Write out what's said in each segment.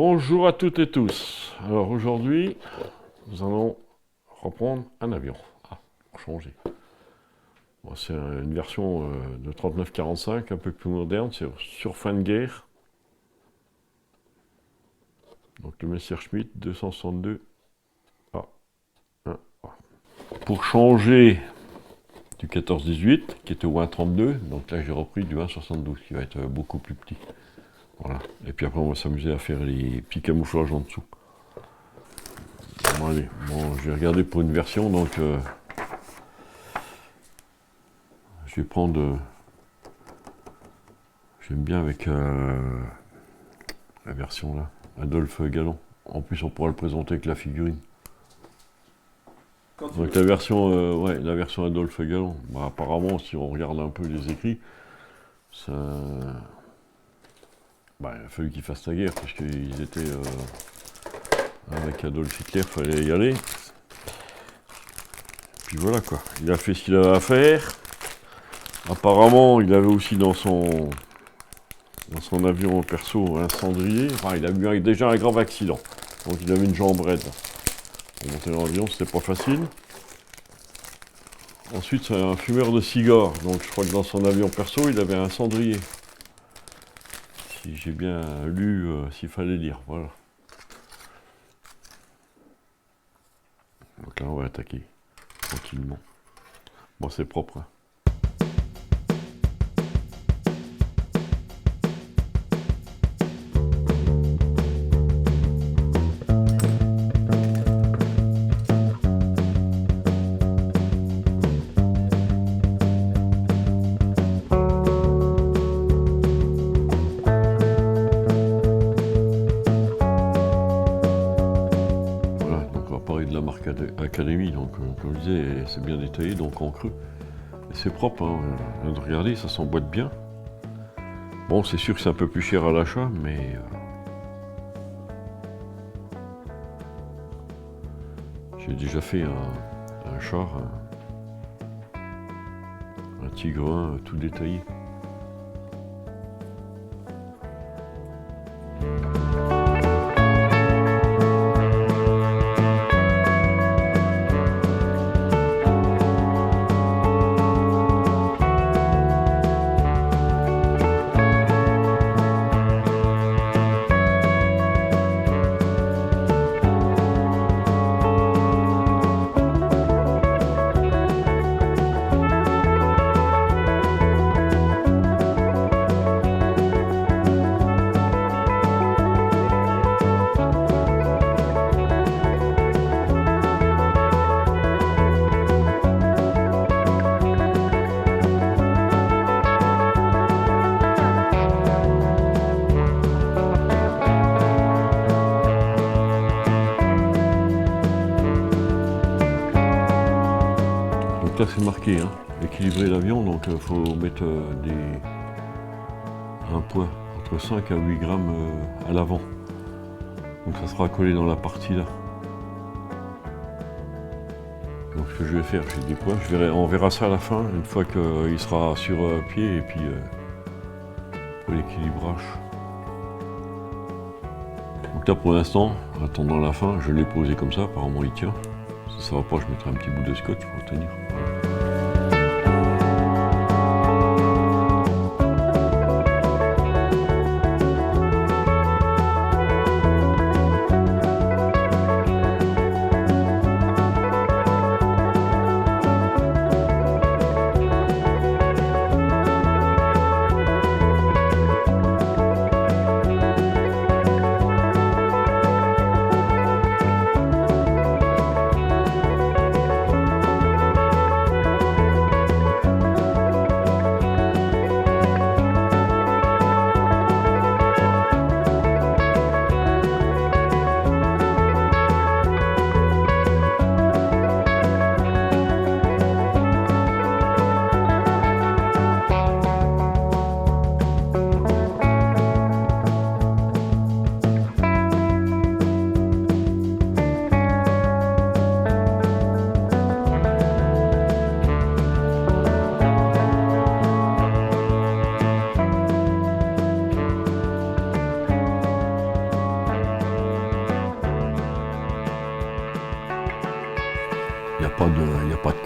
Bonjour à toutes et tous. Alors aujourd'hui, nous allons reprendre un avion. Pour changer. Bon, c'est une version de 39-45, un peu plus moderne, c'est sur fin de guerre. Donc le Messerschmitt 262 A1A. Pour changer du 14-18, qui était au 1,32, donc là j'ai repris du 1,72, qui va être beaucoup plus petit. Voilà. Et puis après on va s'amuser à faire les petits camouflages en dessous. Bon, allez, je vais regarder pour une version, donc je vais prendre. J'aime bien avec la version là, Adolphe Galland. En plus on pourra le présenter avec la figurine. Donc la version, la version Adolphe Galland. Bah, apparemment, si on regarde un peu les écrits, ça. Bah, il a fallu qu'ils fassent la guerre, parce qu'ils étaient avec Adolf Hitler, il fallait y aller. Puis voilà quoi, il a fait ce qu'il avait à faire. Apparemment, il avait aussi dans son avion perso un cendrier. Enfin, il a eu déjà un grave accident. Donc il avait une jambe raide. Pour monter dans l'avion, c'était pas facile. Ensuite, c'est un fumeur de cigares. Donc je crois que dans son avion perso, il avait un cendrier. Si j'ai bien lu s'il fallait lire, voilà. Donc là, on va attaquer tranquillement. Bon, c'est propre, hein. De la marque Academy, donc comme je disais, c'est bien détaillé, donc en creux. Et c'est propre, hein. Regardez, ça s'emboîte bien. Bon, c'est sûr que c'est un peu plus cher à l'achat, mais j'ai déjà fait un char, un Tigre tout détaillé. Là c'est marqué, hein, équilibrer l'avion, donc il faut mettre un poids entre 5 à 8 grammes à l'avant. Donc ça sera collé dans la partie là. Donc ce que je vais faire, j'ai des poids, on verra ça à la fin, une fois qu'il sera sur pied, et puis pour l'équilibrage. Donc là pour l'instant, en attendant la fin, je l'ai posé comme ça, apparemment il tient. Si ça va pas, je mettrai un petit bout de scotch pour tenir.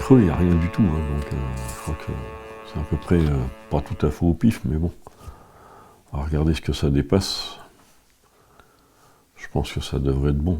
creux, il n'y a rien du tout, hein, donc je crois que c'est à peu près pas tout à fait au pif, mais bon. On va regarder ce que ça dépasse. Je pense que ça devrait être bon.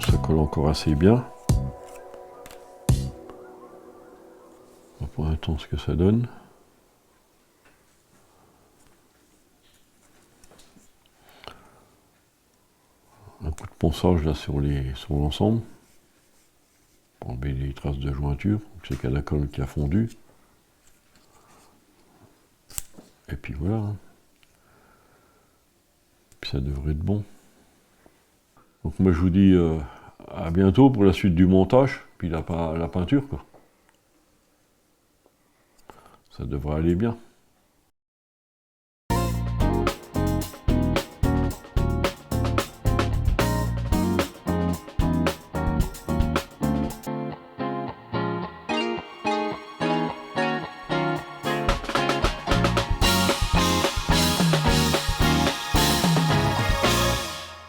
Ça colle encore assez bien. On va pour l'instant ce que ça donne. Un coup de ponçage là sur l'ensemble pour enlever les traces de jointure. C'est qu'il y a la colle qui a fondu. Et puis voilà. Hein. Puis ça devrait être bon. Donc moi je vous dis à bientôt pour la suite du montage, puis la peinture quoi. Ça devrait aller bien.